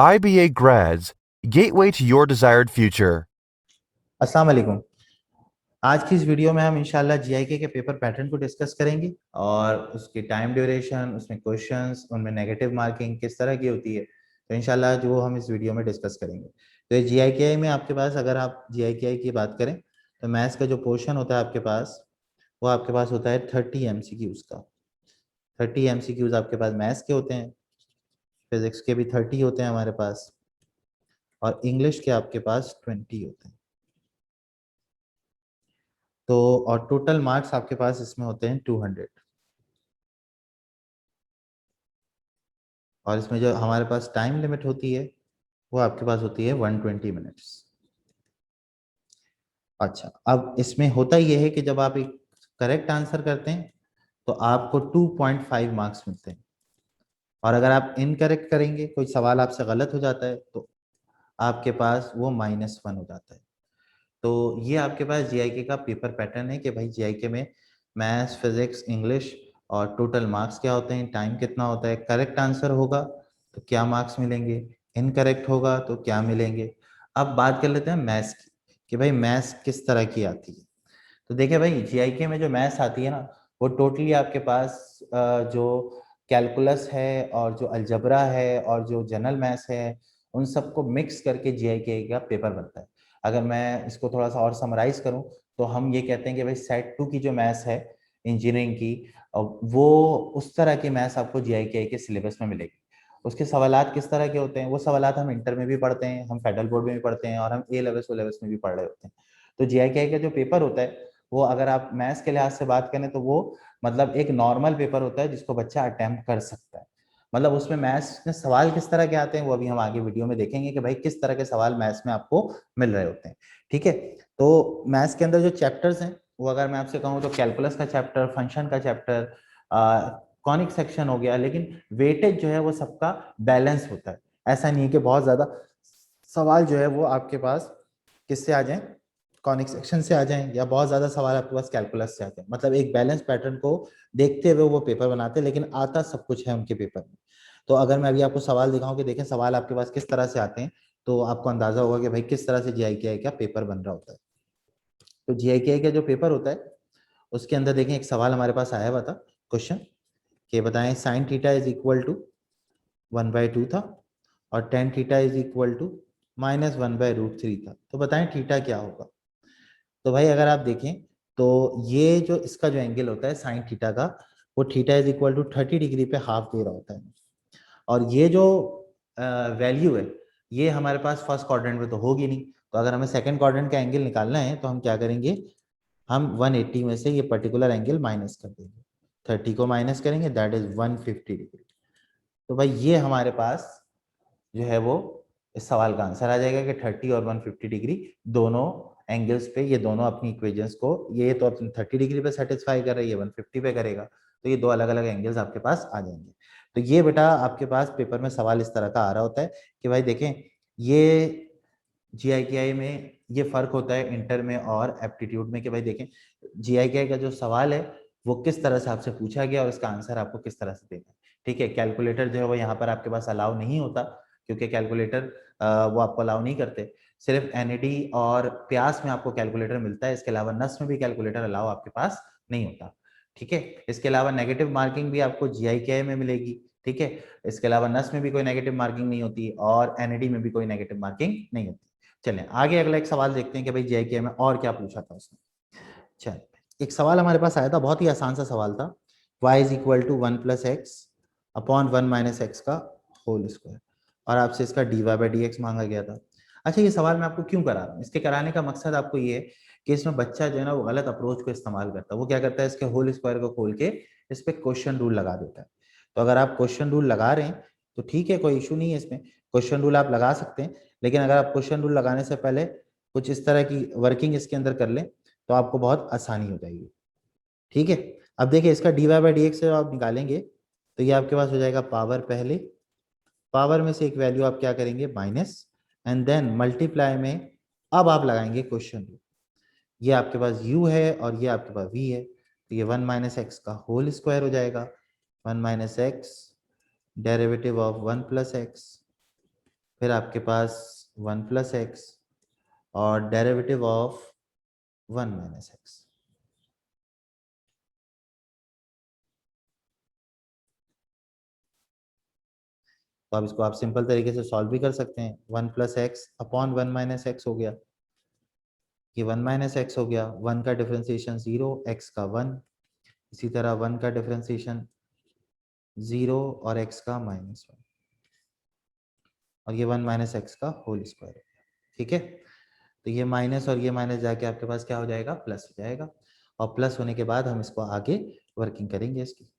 IBA Grads, Gateway to Your Desired Future. अस्सलाम वालेकुम। आज की इस वीडियो में हम इंशाल्लाह जीआईके के पेपर पैटर्न को डिस्कस करेंगे और उसकी टाइम ड्यूरेशन, उसमें क्वेश्चंस, उनमें नेगेटिव मार्किंग किस तरह की होती है, तो इंशाल्लाह जो हम इस वीडियो में डिस्कस करेंगे। तो ये जीआईकेआई में आपके पास, अगर आप जीआईकेआई की बात करें तो मैथ्स का जो पोर्शन होता है आपके पास, वो आपके पास होता है 30 MCQs का। 30 MCQs आपके पास मैथ्स के होते हैं, फिजिक्स के भी 30 होते हैं हमारे पास, और इंग्लिश के आपके पास 20 होते हैं। तो और टोटल मार्क्स आपके पास इसमें होते हैं 200। और इसमें जो हमारे पास टाइम लिमिट होती है वो आपके पास होती है 120 मिनट्स। अच्छा, अब इसमें होता ये है कि जब आप एक करेक्ट आंसर करते हैं तो आपको 2.5 मार्क्स मिलते हैं, और अगर आप इनकरेक्ट करेंगे, कोई सवाल आपसे गलत हो जाता है, तो आपके पास वो -1 हो जाता है। तो ये आपके पास जीआईके का पेपर पैटर्न है कि भाई जीआईके में मैथ्स, फिजिक्स, इंग्लिश और टोटल मार्क्स क्या होते हैं, टाइम कितना होता है, करेक्ट आंसर होगा तो क्या मार्क्स मिलेंगे, इनकरेक्ट होगा तो क्या मिलेंगे। अब बात कर लेते हैं मैथ्स की कि भाई मैथ्स किस तरह की आती है। तो देखिए भाई, जीआईके में जो मैथ्स आती है ना, वो टोटली आपके पास जो कैलकुलस है और जो अलजबरा है और जो जनरल मैथ्स है, उन सबको मिक्स करके जीआईके का पेपर बनता है। अगर मैं इसको थोड़ा सा और समराइज करूं तो हम ये कहते हैं कि भाई सेट 2 की जो मैथ्स है इंजीनियरिंग की, वो उस तरह की मैथ्स आपको जीआईके के सिलेबस में मिलेगी। उसके सवालात किस तरह के होते हैं, वो सवालात हम इंटर में भी पढ़ते हैं, हम फेडरल बोर्ड में भी पढ़ते हैं, और हम ए लेवल्स ओ लेवल्स में भी पढ़ रहे होते हैं। तो जीआईके का जो पेपर होता है, वो अगर आप मैथ्स के लिहाज से बात करें तो वो मतलब एक नॉर्मल पेपर होता है जिसको बच्चा अटेम्प्ट कर सकता है। मतलब उसमें मैथ्स में सवाल किस तरह के आते हैं वो अभी हम आगे वीडियो में देखेंगे कि भाई किस तरह के सवाल मैथ्स में आपको मिल रहे होते हैं। ठीक है, तो मैथ्स के अंदर जो चैप्टर्स हैं, वो अगर मैं आपसे कहूँ तो कैलकुलस का चैप्टर, फंक्शन का चैप्टर, कॉनिक सेक्शन हो गया, लेकिन वेटेज जो है वो सबका बैलेंस होता है। ऐसा नहीं है कि बहुत ज्यादा सवाल जो है वो आपके पास किससे आ जाए, कॉनिक सेक्शन से आ जाएं, या बहुत ज्यादा सवाल आपके पास कैलकुलस से आते हैं। मतलब एक बैलेंस पैटर्न को देखते हुए वो पेपर बनाते हैं, लेकिन आता सब कुछ है उनके पेपर में। तो अगर मैं अभी आपको सवाल दिखाऊं कि देखें सवाल आपके पास किस तरह से आते हैं, तो आपको अंदाजा होगा कि भाई किस तरह से जीआईकेआई का पेपर बन रहा होता है। तो जीआईकेआई का जो पेपर होता है उसके अंदर देखें एक सवाल हमारे पास आया हुआ था, क्वेश्चन कि बताएं sine theta is equal to 1/2 था और tan theta is equal to -1/√3 था, तो बताएं थीटा क्या होगा। तो भाई अगर आप देखें तो ये जो इसका जो एंगल होता है साइन थीटा का, वो theta is equal to 30 degree पे हाफ दे रहा होता है। और ये जो वैल्यू है, ये हमारे पास फर्स्ट क्वाड्रेंट में तो होगी नहीं, तो अगर हमें सेकंड क्वाड्रेंट का एंगल निकालना है तो हम क्या करेंगे, हम 180 में से ये पर्टिकुलर एंगल माइनस कर देंगे, 30 को माइनस करेंगे, दैट इज 150 डिग्री। तो भाई ये हमारे पास जो है वो इस सवाल का आंसर आ जाएगा कि 30 और 150 डिग्री दोनों एंगल्स पे, ये दोनों अपनी इक्वेशंस को, ये तो अपनी 30 डिग्री पे सेटिस्फाई कर रही है, 150 पे करेगा, तो ये दो अलग अलग एंगल्स आपके पास आ जाएंगे। तो ये बेटा आपके पास पेपर में सवाल इस तरह का आ रहा होता है कि भाई देखें, ये जीआईकेआई में ये फर्क होता है इंटर में और एप्टीट्यूड में कि भाई देखें जीआईकेआई का जो सवाल है वो किस तरह से आपसे पूछा गया और इसका आंसर आपको किस तरह से देना है। ठीक है, कैलकुलेटर जो है वो यहाँ पर आपके पास अलाउ नहीं होता, क्योंकि कैलकुलेटर वो आपको अलाउ नहीं करते। सिर्फ एनईडी और प्यास में आपको कैलकुलेटर मिलता है, इसके अलावा नस में भी कैलकुलेटर अलाउ आपके पास नहीं होता। ठीक है, इसके अलावा नेगेटिव मार्किंग भी आपको जीआईकेआई में मिलेगी। ठीक है, इसके अलावा नस में भी कोई नेगेटिव मार्किंग नहीं होती और एनईडी में भी कोई नेगेटिव मार्किंग नहीं होती। चलें आगे अगला एक सवाल देखते हैं कि भाई जेके में और क्या पूछा था उसने। चल, एक सवाल हमारे पास आया था, बहुत ही आसान सा सवाल था, y is equal to 1 + x upon 1 - x का होल स्क्वायर, और आपसे इसका dy/dx मांगा गया था। अच्छा, ये सवाल मैं आपको क्यों करा रहा हूँ, इसके कराने का मकसद आपको ये है कि इसमें बच्चा जो है ना वो गलत अप्रोच को इस्तेमाल करता है। वो क्या करता है, इसके होल स्क्वायर को खोल के इस पर क्वेश्चन रूल लगा देता है। तो अगर आप क्वेश्चन रूल लगा रहे हैं तो ठीक है, कोई इशू नहीं है, इसमें क्वेश्चन रूल आप लगा सकते हैं, लेकिन अगर आप क्वेश्चन रूल लगाने से पहले कुछ इस तरह की वर्किंग इसके अंदर कर लें तो आपको बहुत आसानी हो जाएगी। ठीक है, अब देखिए इसका dy/dx से आप निकालेंगे तो ये आपके पास हो जाएगा पावर, पहले पावर में से एक वैल्यू आप क्या करेंगे माइनस, एंड देन मल्टीप्लाई में अब आप लगाएंगे क्वेश्चन रूल। ये आपके पास u है और ये आपके पास v है, तो ये 1 - x का होल स्क्वायर हो जाएगा, 1 - x डेरिवेटिव ऑफ 1 + x फिर आपके पास 1 प्लस एक्स और डेरिवेटिव ऑफ 1 माइनस एक्स। तो अब इसको आप सिंपल तरीके से सॉल्व भी कर सकते हैं। 1 plus x upon 1 minus x हो गया, ये 1 माइनस एक्स हो गया, 1 का डिफरेंशिएशन 0, एक्स का 1, इसी तरह 1 का डिफरेंशिएशन 0 और एक्स का -1, और ये 1 माइनस एक्स का होल स्क्वायर हो गया। ठीक है, तो ये माइनस और ये माइनस जाके आपके पास क्या हो जाएगा, प्लस हो जाएगा, और प्लस होने के बाद हम इसको आगे वर्किंग करेंगे इसकी।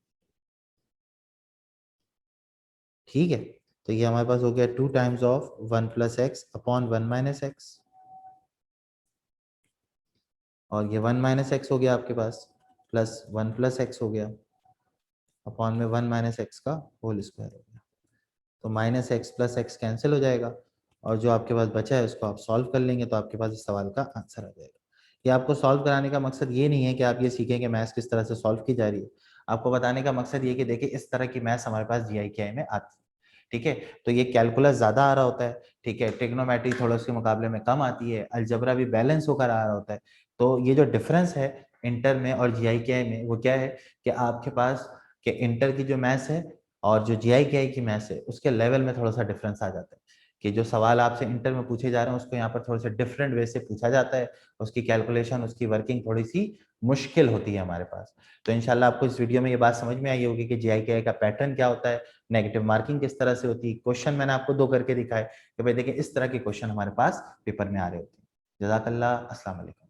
ठीक है, तो ये हमारे पास हो गया 2 times of 1 plus x upon 1 minus x, और ये 1 माइनस एक्स हो गया आपके पास, प्लस 1 प्लस एक्स हो गया, अपॉन में 1 माइनस एक्स का होल स्क्वायर हो गया। तो minus x plus x cancel हो जाएगा, और जो आपके पास बचा है उसको आप सॉल्व कर लेंगे, तो आपके पास इस सवाल का आंसर आ जाएगा। ये आपको सॉल्व कराने का मकसद ये नहीं है कि आप ये सीखें कि मैथ्स किस तरह से सॉल्व की जा रही है, आपको बताने का मकसद ये कि देखिए इस तरह की मैथ्स हमारे पास GI में आती है। ठीक है, तो ये कैलकुलस ज्यादा आ रहा होता है, ठीक है, ट्रिग्नोमेट्री थोड़ा उसके मुकाबले में कम आती है, अलजबरा भी बैलेंस होकर आ रहा होता है। तो ये जो डिफरेंस है इंटर में और GI में वो क्या है कि आपके पास कि इंटर की जो मैथ्स है और जो GI की मैथ्स है उसके लेवल में थोड़ा सा डिफरेंस आ जाता है, कि जो सवाल आपसे इंटर में पूछे जा रहे हैं उसको यहाँ पर थोड़े से डिफरेंट वे से पूछा जाता है, उसकी कैलकुलेशन उसकी वर्किंग थोड़ी सी मुश्किल होती है हमारे पास। तो इंशाल्लाह आपको इस वीडियो में ये बात समझ में आई होगी कि GI का पैटर्न क्या होता है, नेगेटिव मार्किंग किस तरह से होती है, क्वेश्चन मैंने आपको 2 करके दिखाए कि भाई देखिए इस तरह के क्वेश्चन हमारे पास पेपर में आ रहे होते हैं। जज़ाकल्लाह, अस्सलाम वालेकुम।